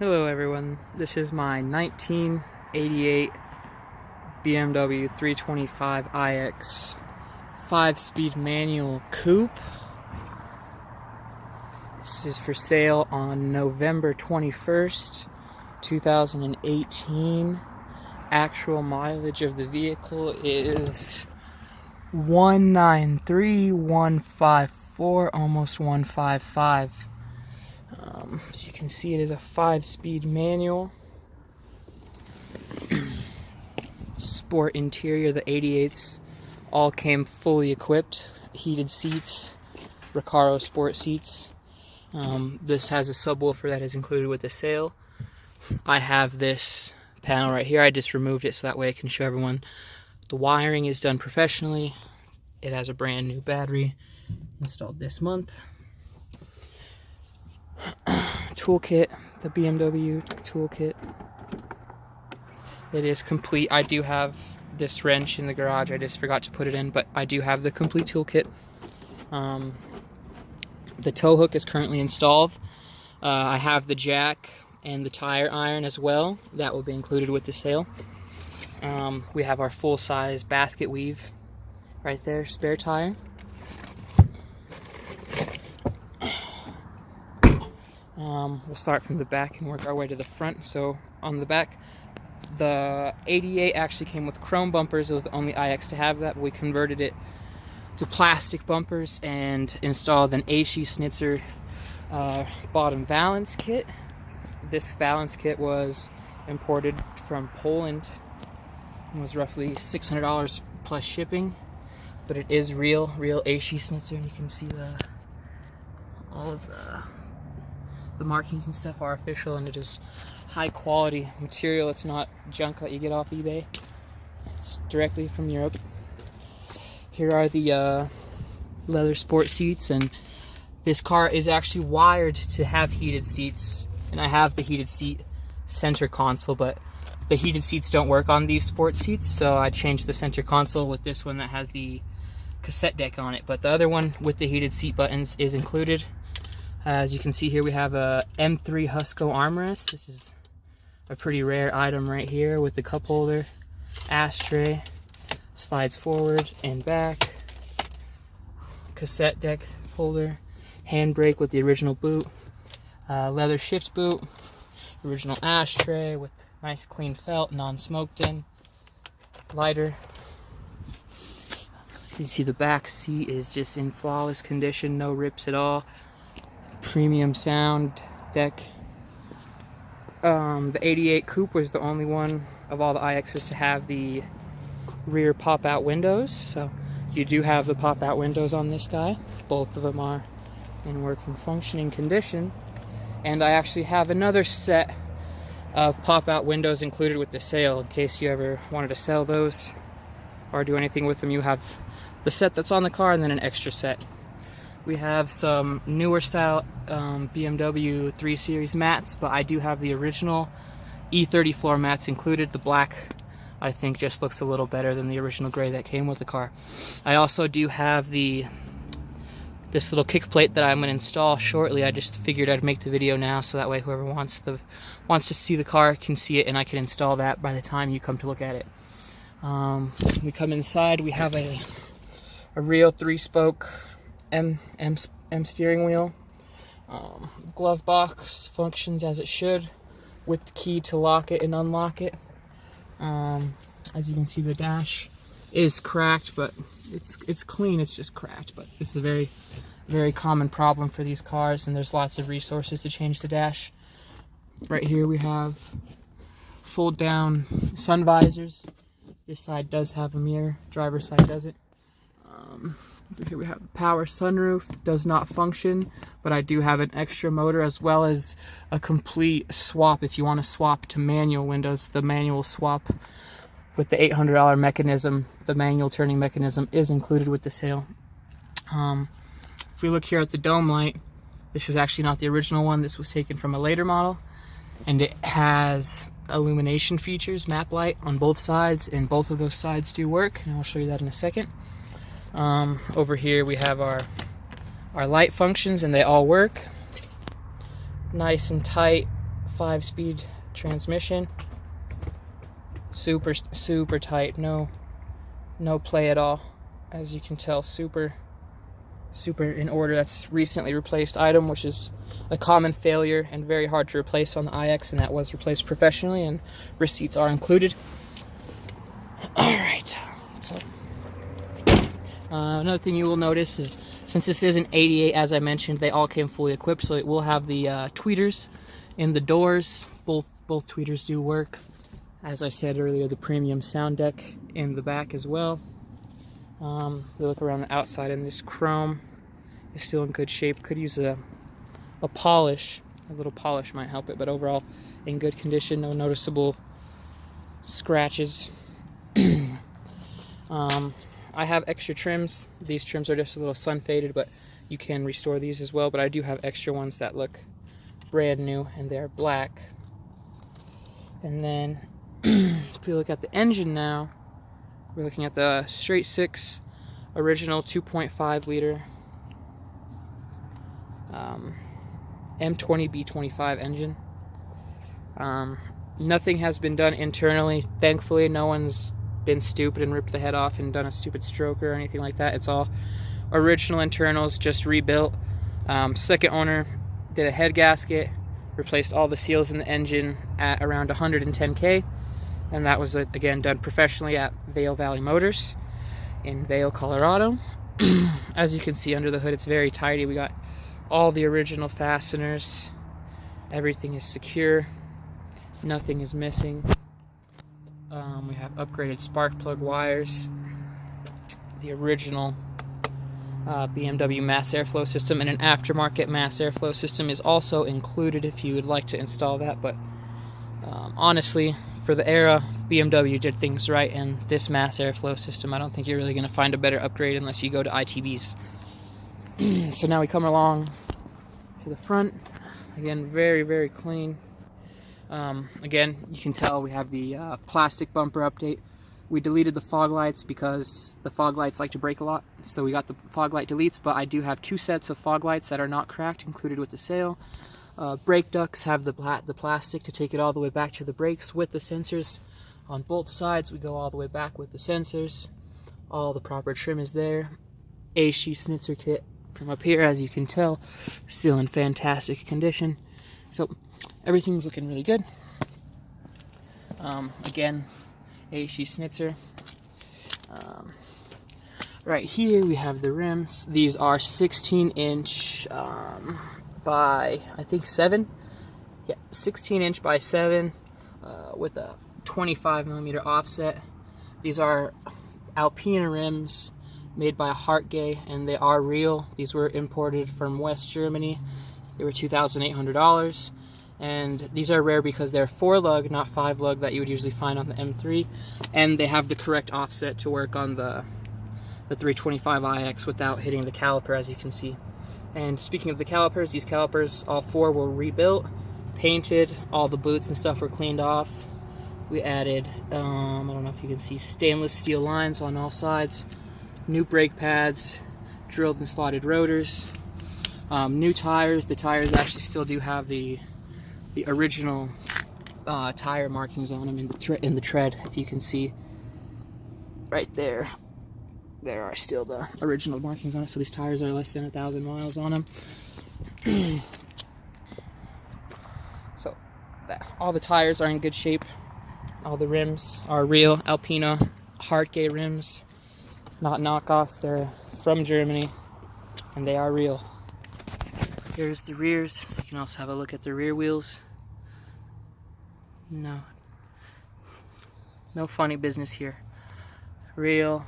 Hello everyone, this is my 1988 BMW 325 iX 5-speed manual coupe. This is for sale on November 21st, 2018. Actual mileage of the vehicle is 193,154, almost 155. As you can see, it is a 5-speed manual. Sport interior. The 88s all came fully equipped. Heated seats, Recaro sport seats. This has a subwoofer that is included with the sale. I have this panel right here. I just removed it so that way I can show everyone. The wiring is done professionally. It has a brand new battery installed this month. Toolkit, the BMW toolkit. It is complete. I do have this wrench in the garage. I just forgot to put it in, but I do have the complete toolkit. The tow hook is currently installed. I have the jack and the tire iron as well. That will be included with the sale. We have our full-size basket weave right there, spare tire. We'll start from the back and work our way to the front. So on the back, the 88 actually came with chrome bumpers. It was the only iX to have that, but we converted it to plastic bumpers and installed an AC Schnitzer bottom valance kit. This valance kit was imported from Poland and was roughly $600 plus shipping, but it is real AC Schnitzer, and you can see all of the markings and stuff are official, and it is high quality material. It's not junk that you get off eBay. It's directly from Europe. Here are the leather sport seats, and this car is actually wired to have heated seats, and I have the heated seat center console, but the heated seats don't work on these sport seats, so I changed the center console with this one that has the cassette deck on it, but the other one with the heated seat buttons is included. As you can see here, we have a M3 Husco armrest. This is a pretty rare item right here with the cup holder, ashtray, slides forward and back, cassette deck holder, handbrake with the original boot, leather shift boot, original ashtray with nice clean felt, non-smoked in, lighter. You see the back seat is just in flawless condition, no rips at all. Premium sound deck. The 88 coupe was the only one of all the iXs to have the rear pop-out windows, so you do have the pop-out windows on this guy. Both of them are in working, functioning condition, and I actually have another set of pop-out windows included with the sale in case you ever wanted to sell those or do anything with them. You have the set that's on the car and then an extra set. We have some newer style BMW 3 Series mats, but I do have the original e30 floor mats included. The black, I think, just looks a little better than the original gray that came with the car. I also do have this little kick plate that I'm going to install shortly. I just figured I'd make the video now so that way whoever wants to see the car can see it, and I can install that by the time you come to look at it. We come inside. We have a real 3-spoke M steering wheel. Glove box functions as it should, with the key to lock it and unlock it. As you can see, the dash is cracked, but it's clean. It's just cracked, but this is a very, very common problem for these cars, and there's lots of resources to change the dash. Right here we have fold down sun visors. This side does have a mirror, driver's side doesn't. Here we have the power sunroof. Does not function, but I do have an extra motor as well as a complete swap if you want to swap to manual windows. The manual swap with the $800 mechanism, the manual turning mechanism, is included with the sale. If we look here at the dome light, this is actually not the original one. This was taken from a later model, and it has illumination features, map light on both sides, and both of those sides do work, and I'll show you that in a second. Over here we have our light functions, and they all work. Nice and tight 5-speed transmission. Super tight, no play at all. As you can tell, super in order. That's recently replaced item, which is a common failure and very hard to replace on the iX, and that was replaced professionally, and receipts are included. Alright, so another thing you will notice is, since this is an 88, as I mentioned, they all came fully equipped, so it will have the tweeters in the doors. Both tweeters do work. As I said earlier, the premium sound deck in the back as well. We look around the outside, and this chrome is still in good shape. Could use a polish. A little polish might help it, but overall in good condition. No noticeable scratches. I have extra trims. These trims are just a little sun faded, but you can restore these as well. But I do have extra ones that look brand new, and they're black. And then if we look at the engine now, we're looking at the straight 6 original 2.5 liter M20B25 engine. Nothing has been done internally. Thankfully, no one's been stupid and ripped the head off and done a stupid stroke or anything like that. It's all original internals, just rebuilt. Second owner did a head gasket, replaced all the seals in the engine at around 110K, and that was again done professionally at Vail Valley Motors in Vail, Colorado. As you can see under the hood, it's very tidy. We got all the original fasteners. Everything is secure. Nothing is missing. We have upgraded spark plug wires. The original BMW mass airflow system, and an aftermarket mass airflow system is also included if you would like to install that. But honestly, for the era, BMW did things right, and this mass airflow system, I don't think you're really going to find a better upgrade unless you go to ITBs. So now we come along to the front. Again, very clean. Again, you can tell we have the plastic bumper update. We deleted the fog lights because the fog lights like to break a lot, so we got the fog light deletes, but I do have 2 sets of fog lights that are not cracked included with the sale. Brake ducts have the plastic to take it all the way back to the brakes with the sensors. On both sides, we go all the way back with the sensors. All the proper trim is there. AC schnitzer kit from up here, as you can tell, still in fantastic condition. So everything's looking really good. Again, AC schnitzer. Right here we have the rims. These are 16-inch by, I think, 7. Yeah, 16-inch by 7 with a 25mm offset. These are Alpina rims made by Hartgay, and they are real. These were imported from West Germany. They were $2,800, and these are rare because they're 4-lug, not 5-lug that you would usually find on the M3, and they have the correct offset to work on the 325iX without hitting the caliper, as you can see. And speaking of the calipers, these calipers, all 4 were rebuilt, painted, all the boots and stuff were cleaned off. We added, I don't know if you can see, stainless steel lines on all sides, new brake pads, drilled and slotted rotors, new tires. The tires actually still do have the original tire markings on them in the tread, if you can see right there. There are still the original markings on it, so these tires are less than 1,000 miles on them. So all the tires are in good shape. All the rims are real Alpina Hartgay rims, not knockoffs. They're from Germany, and they are real. Here's the rears, so you can also have a look at the rear wheels. No funny business here. Real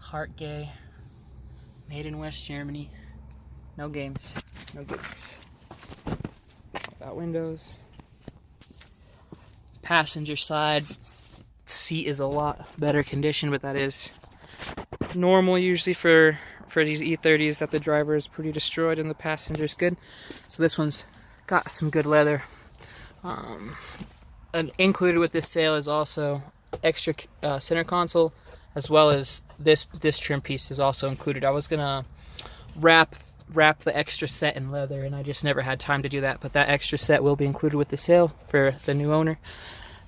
Hartgay, made in West Germany. No games, no gimmicks. Pop-out windows. Passenger side seat is a lot better condition, but that is normal usually for these E30s, that the driver is pretty destroyed and the passenger's good. So this one's got some good leather. And included with this sale is also extra center console, as well as this trim piece is also included. I was gonna wrap wrap the extra set in leather, and I just never had time to do that, but that extra set will be included with the sale for the new owner.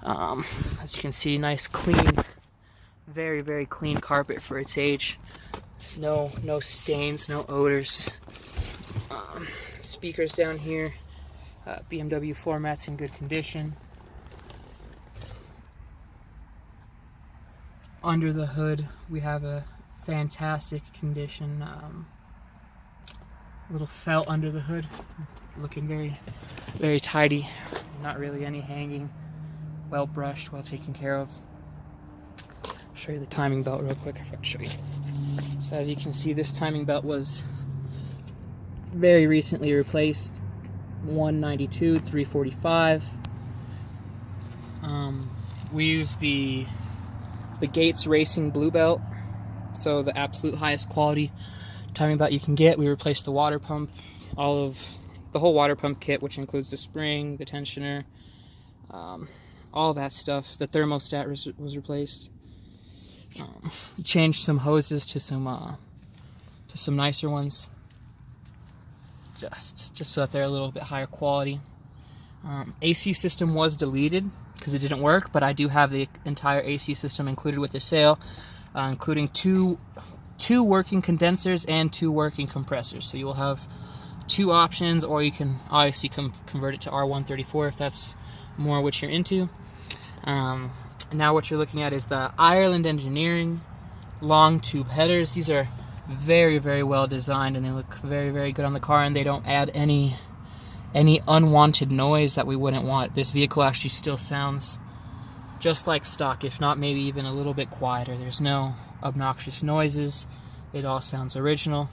As you can see, nice clean, very, very clean carpet for its age. No stains, no odors. Speakers down here. BMW floor mats in good condition. Under the hood, we have a fantastic condition. Little felt under the hood, looking very, very tidy. Not really any hanging. Well brushed, well taken care of. Show you the timing belt real quick. If I can show you. So as you can see, this timing belt was very recently replaced. 192, 345. We use the Gates Racing Blue Belt, so the absolute highest quality timing belt you can get. We replaced the water pump, the whole water pump kit, which includes the spring, the tensioner, all that stuff. The thermostat was replaced. Changed some hoses to some nicer ones, just so that they're a little bit higher quality. AC system was deleted because it didn't work, but I do have the entire AC system included with the sale, including two working condensers and 2 working compressors. So you will have 2 options, or you can obviously convert it to R134 if that's more what you're into. Now what you're looking at is the Ireland Engineering long tube headers. These are very, very well designed, and they look very, very good on the car, and they don't add any unwanted noise that we wouldn't want. This vehicle actually still sounds just like stock, if not maybe even a little bit quieter. There's no obnoxious noises. It all sounds original.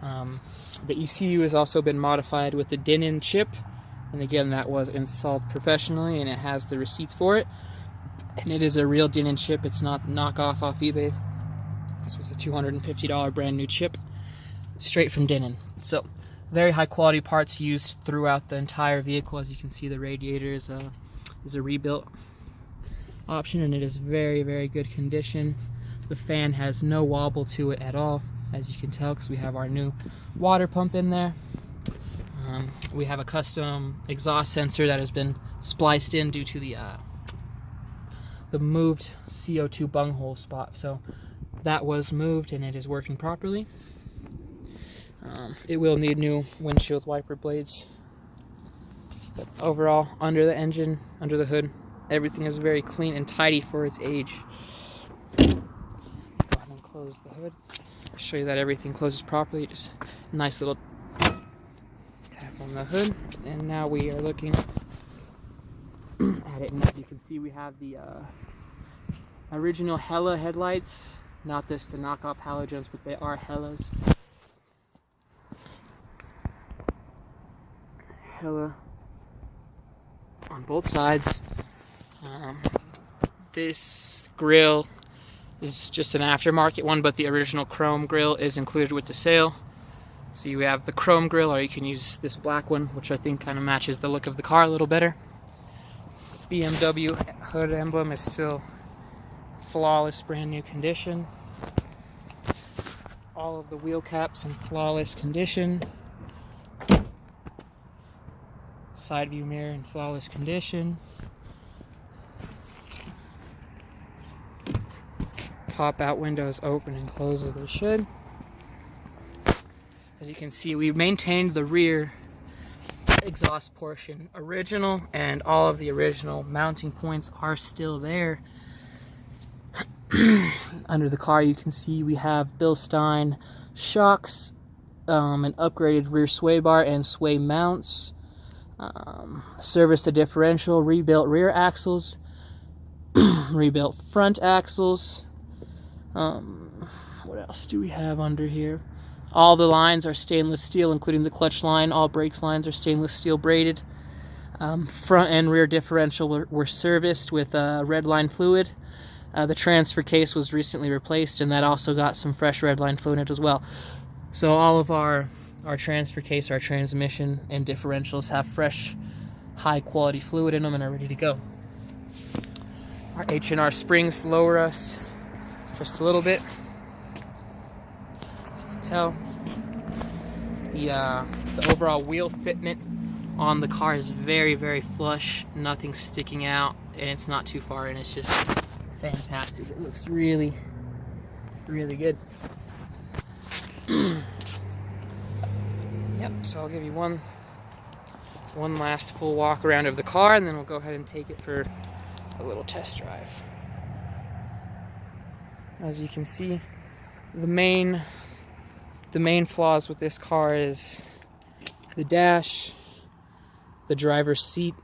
The ECU has also been modified with the Denon chip, and again, that was installed professionally, and it has the receipts for it. And it is a real Denon chip. It's not knockoff off eBay. This was a $250 brand new chip, straight from Denon. So, very high quality parts used throughout the entire vehicle. As you can see, the radiator is a rebuilt option, and it is very, very good condition. The fan has no wobble to it at all, as you can tell, because we have our new water pump in there. We have a custom exhaust sensor that has been spliced in due to the moved CO2 bunghole spot. So that was moved, and it is working properly. It will need new windshield wiper blades. But overall, under the engine, under the hood, everything is very clean and tidy for its age. Go ahead and close the hood. I'll show you that everything closes properly. Just a nice little tap on the hood. And now we are looking at it, and as you can see, we have the original Hella headlights. Not the knockoff halogens, but they are Hellas. Hella on both sides. This grill is just an aftermarket one, but the original chrome grill is included with the sale. So you have the chrome grill, or you can use this black one, which I think kind of matches the look of the car a little better. BMW hood emblem is still flawless, brand new condition. All of the wheel caps in flawless condition. Side view mirror in flawless condition. Pop out windows open and close as they should. As you can see, we maintained the rear exhaust portion original, and all of the original mounting points are still there. Under the car, you can see we have Bilstein shocks, an upgraded rear sway bar and sway mounts, serviced the differential, rebuilt rear axles, rebuilt front axles. What else do we have under here? All the lines are stainless steel, including the clutch line. All brakes lines are stainless steel braided. Front and rear differential were serviced with red line fluid. The transfer case was recently replaced, and that also got some fresh red line fluid in it as well. So all of our transfer case, our transmission, and differentials have fresh, high quality fluid in them and are ready to go. Our H&R springs lower us just a little bit, as you can tell. The overall wheel fitment on the car is very, very flush. Nothing sticking out, and it's not too far in. It's just fantastic. It looks really, really good. Yep. So I'll give you one last full walk around of the car, and then we'll go ahead and take it for a little test drive. As you can see, the main flaws with this car is the dash, the driver's seat.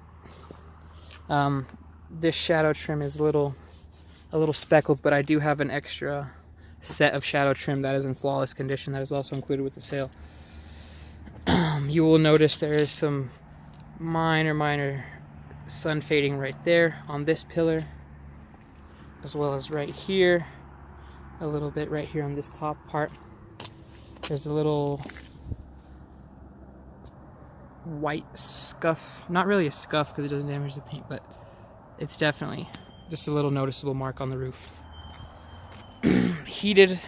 This shadow trim is a little speckled, but I do have an extra set of shadow trim that is in flawless condition that is also included with the sale. You will notice there is some minor sun fading right there on this pillar, as well as right here, a little bit right here on this top part. There's a little white scuff, not really a scuff because it doesn't damage the paint, but it's definitely just a little noticeable mark on the roof. Heated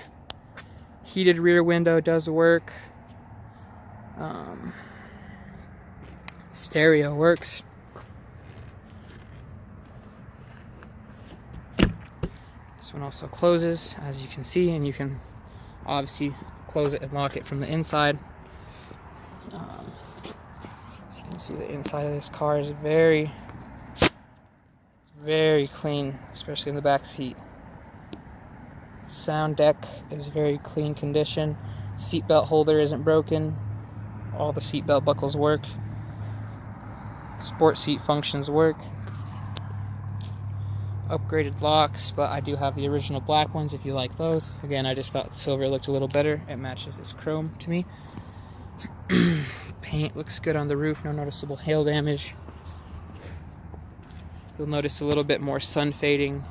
rear window does work. Stereo works. This one also closes, as you can see, and you can obviously close it and lock it from the inside. As you can see, the inside of this car is very, very clean, especially in the back seat. Sound deck is very clean condition. Seatbelt holder isn't broken. All the seatbelt buckles work. Sport seat functions work. Upgraded locks, but I do have the original black ones if you like those. Again, I just thought the silver looked a little better. It matches this chrome to me. Paint looks good on the roof, no noticeable hail damage. You'll notice a little bit more sun fading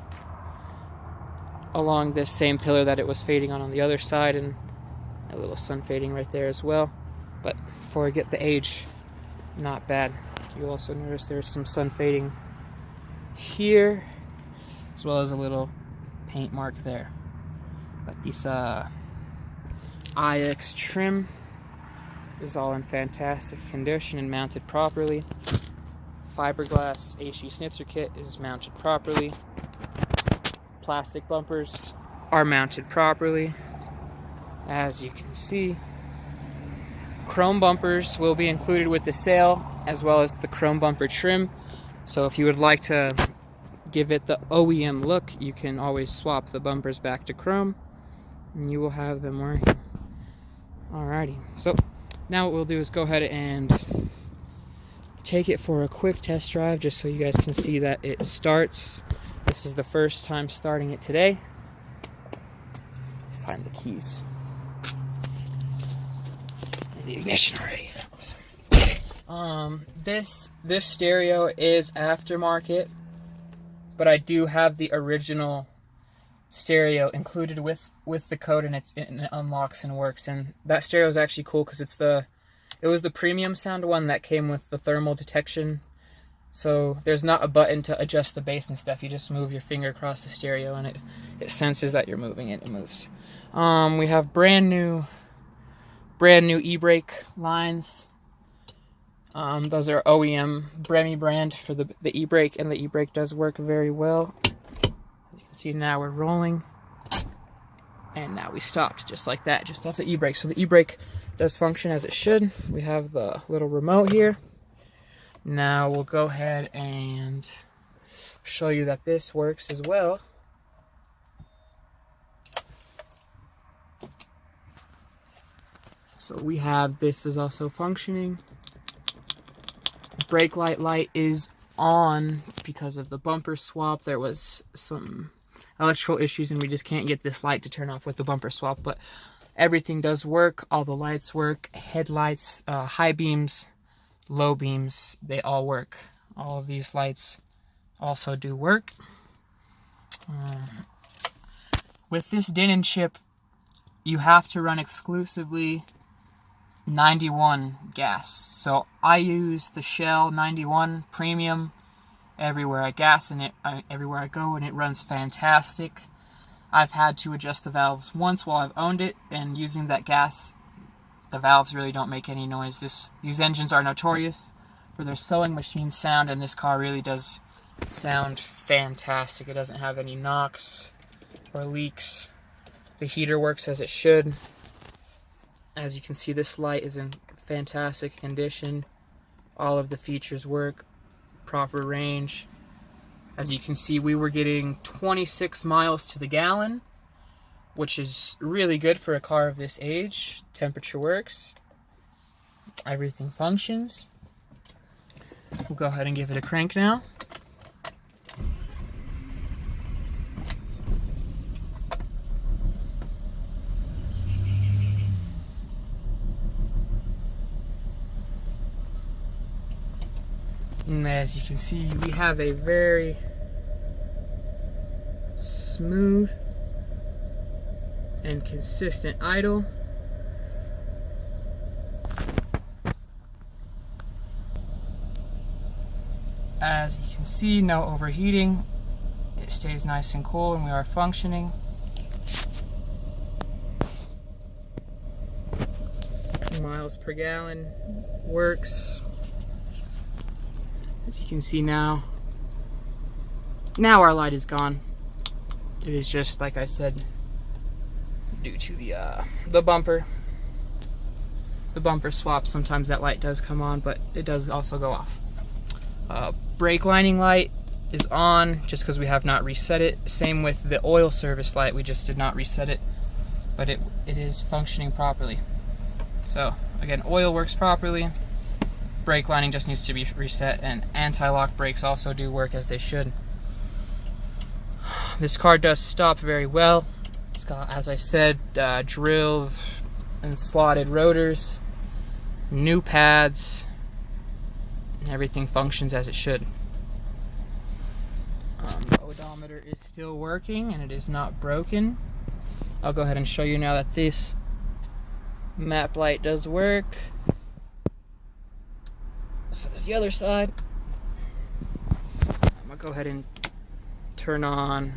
along this same pillar that it was fading on the other side, and a little sun fading right there as well. But before I get the age, not bad. You'll also notice there's some sun fading here, as well as a little paint mark there. But this iX trim is all in fantastic condition and mounted properly. Fiberglass HE Schnitzer kit is mounted properly. Plastic bumpers are mounted properly. As you can see, chrome bumpers will be included with the sale, as well as the chrome bumper trim. So if you would like to give it the OEM look, you can always swap the bumpers back to chrome, and you will have them working. Alrighty, so now what we'll do is go ahead and take it for a quick test drive, just so you guys can see that it starts. This is the first time starting it today. Find the keys. And the ignition already. Awesome. This stereo is aftermarket, but I do have the original stereo included with the code, and it unlocks and works. And that stereo is actually cool because it was the premium sound one that came with the thermal detection. So there's not a button to adjust the bass and stuff. You just move your finger across the stereo, and it senses that you're moving it. It moves. We have brand new e-brake lines. Those are OEM Bremmy brand for the e-brake, and the e-brake does work very well. As you can see, now we're rolling, and now we stopped just like that, just off the e-brake. So the e-brake does function as it should. We have the little remote here. Now we'll go ahead and show you that this works as well. So we have this is also functioning. Brake light is on because of the bumper swap. There was some electrical issues and we just can't get this light to turn off with the bumper swap, but everything does work. All the lights work. Headlights, high beams, low beams, they all work. All of these lights also do work. With this Denon chip, you have to run exclusively 91 gas. So I use the Shell 91 Premium everywhere I gas and everywhere I go, and it runs fantastic. I've had to adjust the valves once while I've owned it, and using that gas The valves really don't make any noise. These engines are notorious for their sewing machine sound, and this car really does sound fantastic. It doesn't have any knocks or leaks. The heater works as it should. As you can see, this light is in fantastic condition. All of the features work, proper range. As you can see, we were getting 26 miles to the gallon, which is really good for a car of this age. Temperature works. Everything functions. We'll go ahead and give it a crank now. And as you can see, we have a very smooth and consistent idle. As you can see, no overheating. It stays nice and cool and we are functioning. Miles per gallon works. As you can see now our light is gone. It is just, like I said, due to the bumper. The bumper swap, sometimes that light does come on, but it does also go off. Brake lining light is on just because we have not reset it. Same with the oil service light, we just did not reset it, but it is functioning properly. So again, oil works properly. Brake lining just needs to be reset, and anti-lock brakes also do work as they should. This car does stop very well. It's got, as I said, drilled and slotted rotors, new pads, and everything functions as it should. The odometer is still working and it is not broken. I'll go ahead and show you now that this map light does work. So does the other side. I'm gonna go ahead and turn on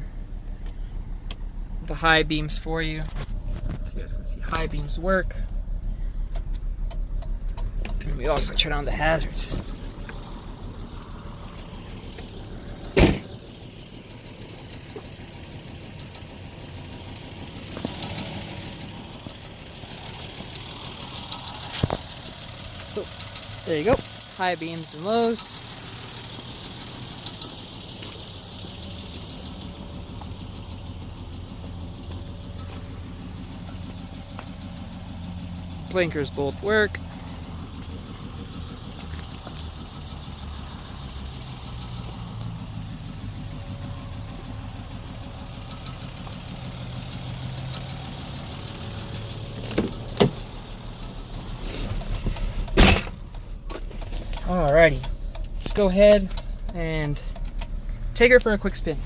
the high beams for you, so you guys can see high beams work. And we also turn on the hazards. So there you go. High beams and lows. Blinkers both work. Alrighty, let's go ahead and take her for a quick spin.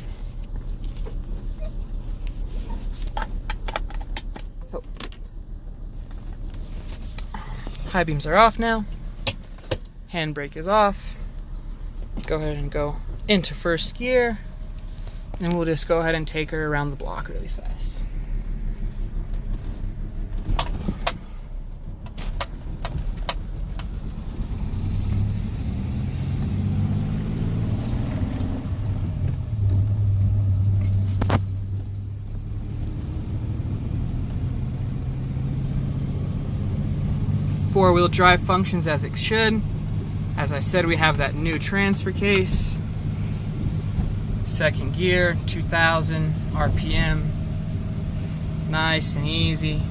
So, high beams are off now. Handbrake is off. Go ahead and go into first gear. And we'll just go ahead and take her around the block really fast. Four-wheel drive functions as it should. As I said, we have that new transfer case. Second gear, 2000 RPM. Nice and easy.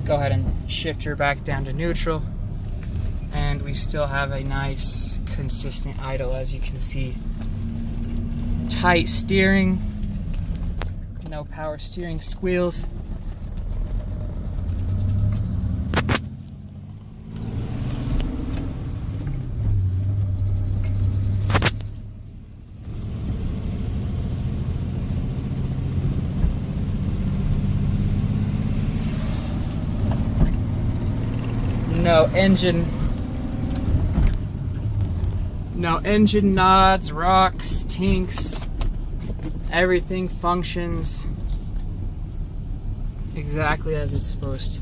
Go ahead and shift her back down to neutral. And we still have a nice, consistent idle, as you can see. Tight steering. No power steering squeals. No engine nods, rocks, tinks. Everything functions exactly as it's supposed to.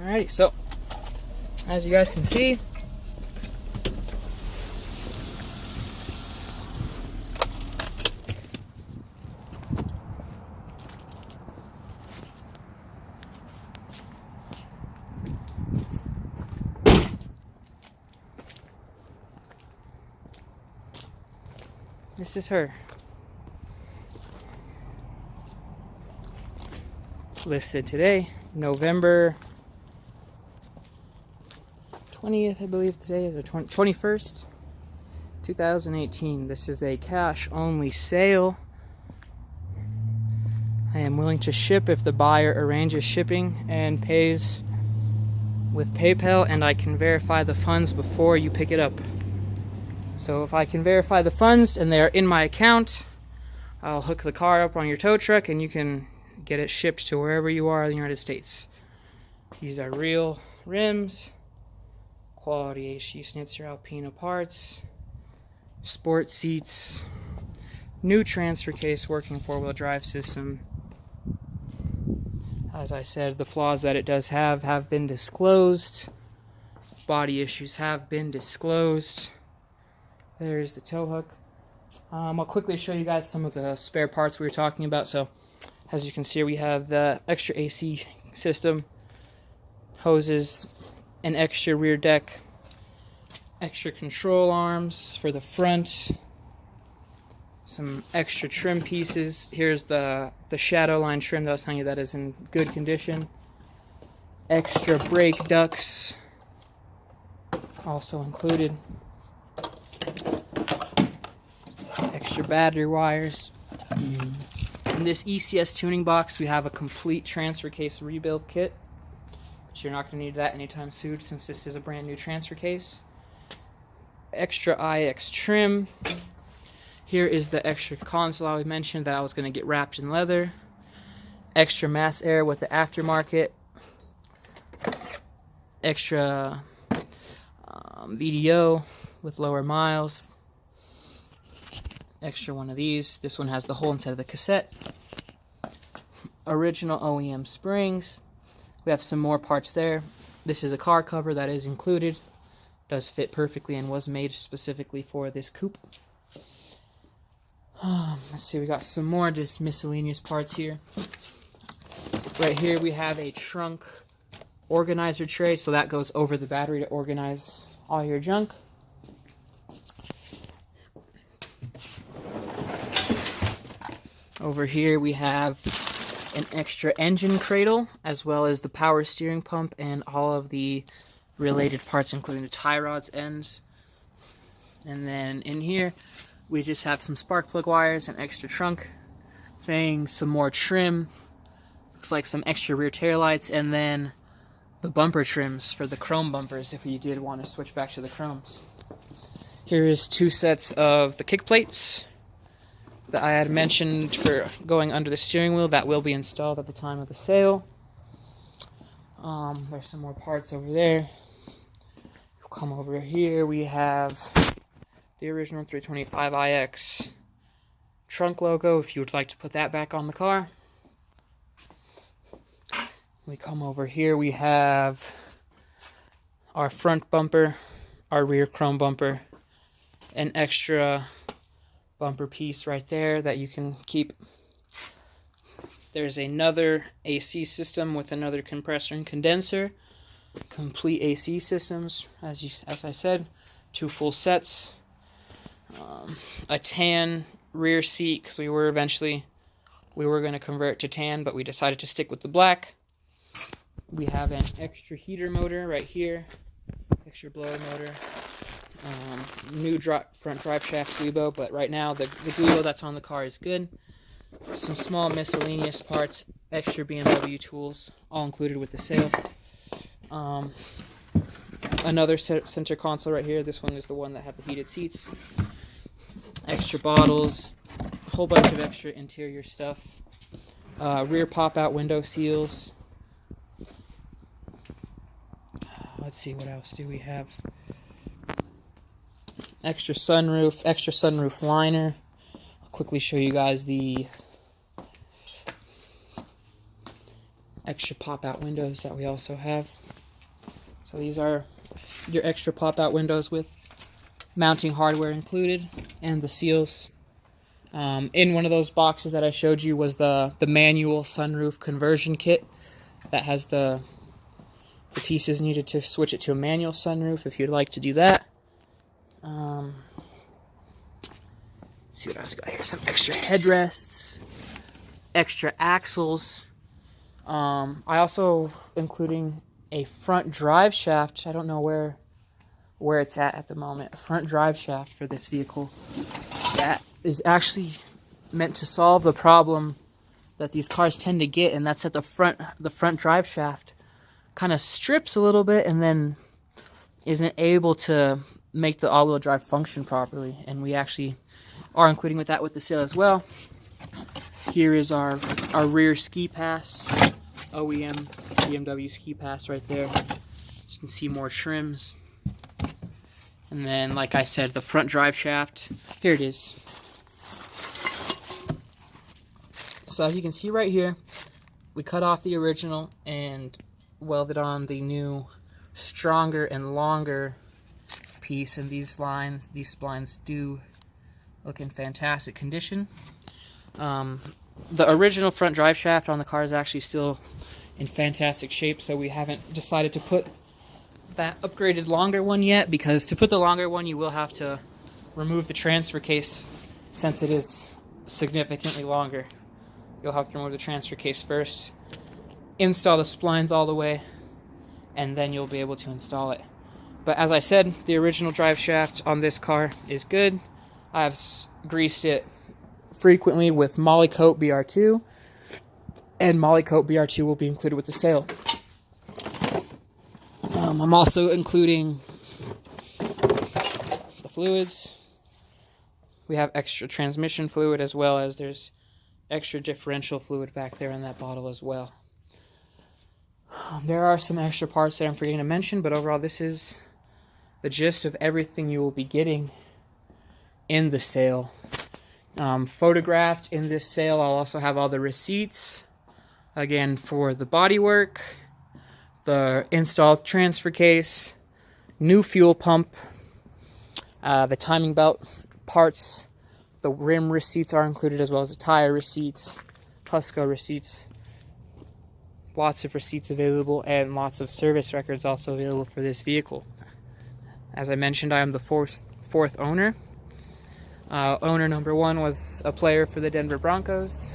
Alrighty, so as you guys can see, this is her. Listed today, November 20th, I believe today is the 21st, 2018. This is a cash-only sale. I am willing to ship if the buyer arranges shipping and pays with PayPal, and I can verify the funds before you pick it up. So if I can verify the funds and they're in my account, I'll hook the car up on your tow truck and you can get it shipped to wherever you are in the United States. These are real rims, quality HG Schnitzer Alpina parts, sport seats, new transfer case, working four-wheel drive system. As I said, the flaws that it does have been disclosed. Body issues have been disclosed. There's the tow hook. I'll quickly show you guys some of the spare parts we were talking about. So, as you can see, we have the extra AC system, hoses, an extra rear deck, extra control arms for the front, some extra trim pieces. Here's the shadow line trim that I was telling you that is in good condition. Extra brake ducts also included. Extra battery wires. In this ECS tuning box, we have a complete transfer case rebuild kit, but you're not going to need that anytime soon since this is a brand new transfer case. Extra IX trim. Here is the extra console I mentioned that I was going to get wrapped in leather. Extra mass air with the aftermarket. Extra VDO with lower miles. Extra one of these. This one has the hole inside of the cassette. Original OEM springs. We have some more parts there. This is a car cover that is included. Does fit perfectly and was made specifically for this coupe. Let's see, we got some more just miscellaneous parts here. Right here we have a trunk organizer tray, so that goes over the battery to organize all your junk. Over here we have an extra engine cradle, as well as the power steering pump and all of the related parts, including the tie rods, ends. And then in here we just have some spark plug wires, an extra trunk thing, some more trim, looks like some extra rear tail lights, and then the bumper trims for the chrome bumpers if you did want to switch back to the chromes. Here is 2 sets of the kick plates that I had mentioned for going under the steering wheel that will be installed at the time of the sale. There's some more parts over there. Come over here, we have the original 325iX trunk logo if you would like to put that back on the car. We come over here, we have our front bumper, our rear chrome bumper, an extra bumper piece right there that you can keep. There's another AC system with another compressor and condenser. Complete AC systems, as I said, 2 full sets. A tan rear seat, because we were going to convert to tan, but we decided to stick with the black. We have an extra heater motor right here, extra blower motor. New front drive shaft Guibo, but right now the Guibo that's on the car is good. Some small miscellaneous parts, extra BMW tools, all included with the sale. another center console right here. This one is the one that have the heated seats. Extra bottles, a whole bunch of extra interior stuff. Rear pop-out window seals. Let's see, what else do we have? Extra sunroof liner. I'll quickly show you guys the extra pop-out windows that we also have. So these are your extra pop-out windows with mounting hardware included, and the seals. In one of those boxes that I showed you was the manual sunroof conversion kit that has the pieces needed to switch it to a manual sunroof if you'd like to do that. Let's see what else we got here. Some extra headrests, extra axles. I also including a front drive shaft. I don't know where it's at the moment. A front drive shaft for this vehicle that is actually meant to solve the problem that these cars tend to get, and that's at the front drive shaft kind of strips a little bit and then isn't able to make the all-wheel drive function properly, and we actually are including with that with the sale as well. Here is our rear ski pass, OEM BMW ski pass right there. You can see more trims. And then, like I said, the front drive shaft. Here it is. So as you can see right here, we cut off the original and welded on the new, stronger and longer piece. And these splines do look in fantastic condition. The original front drive shaft on the car is actually still in fantastic shape, so we haven't decided to put that upgraded longer one yet, because to put the longer one you will have to remove the transfer case since it is significantly longer. You'll have to remove the transfer case first, install the splines all the way, and then you'll be able to install it. But as I said, the original drive shaft on this car is good. I've greased it frequently with Molykote BR2, and Molykote BR2 will be included with the sale. I'm also including the fluids. We have extra transmission fluid, as well as there's extra differential fluid back there in that bottle as well. There are some extra parts that I'm forgetting to mention, but overall this is the gist of everything you will be getting in the sale. Photographed in this sale, I'll also have all the receipts, again, for the bodywork, the installed transfer case, new fuel pump, the timing belt parts, the rim receipts are included, as well as the tire receipts, Husco receipts, lots of receipts available, and lots of service records also available for this vehicle. As I mentioned, I am the fourth owner. Owner number 1 was a player for the Denver Broncos.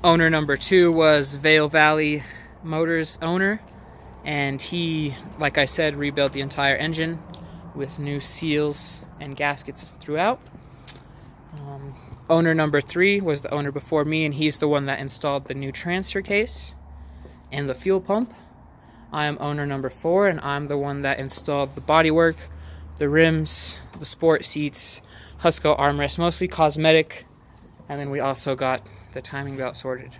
Owner number 2 was Vail Valley Motors owner, and he, like I said, rebuilt the entire engine with new seals and gaskets throughout. Owner number 3 was the owner before me, and he's the one that installed the new transfer case and the fuel pump. I am owner number 4, and I'm the one that installed the bodywork, the rims, the sport seats, Husco armrest, mostly cosmetic, and then we also got the timing belt sorted.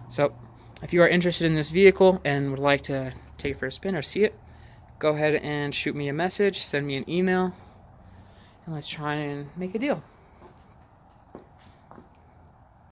So if you are interested in this vehicle and would like to take it for a spin or see it, go ahead and shoot me a message, send me an email, and let's try and make a deal.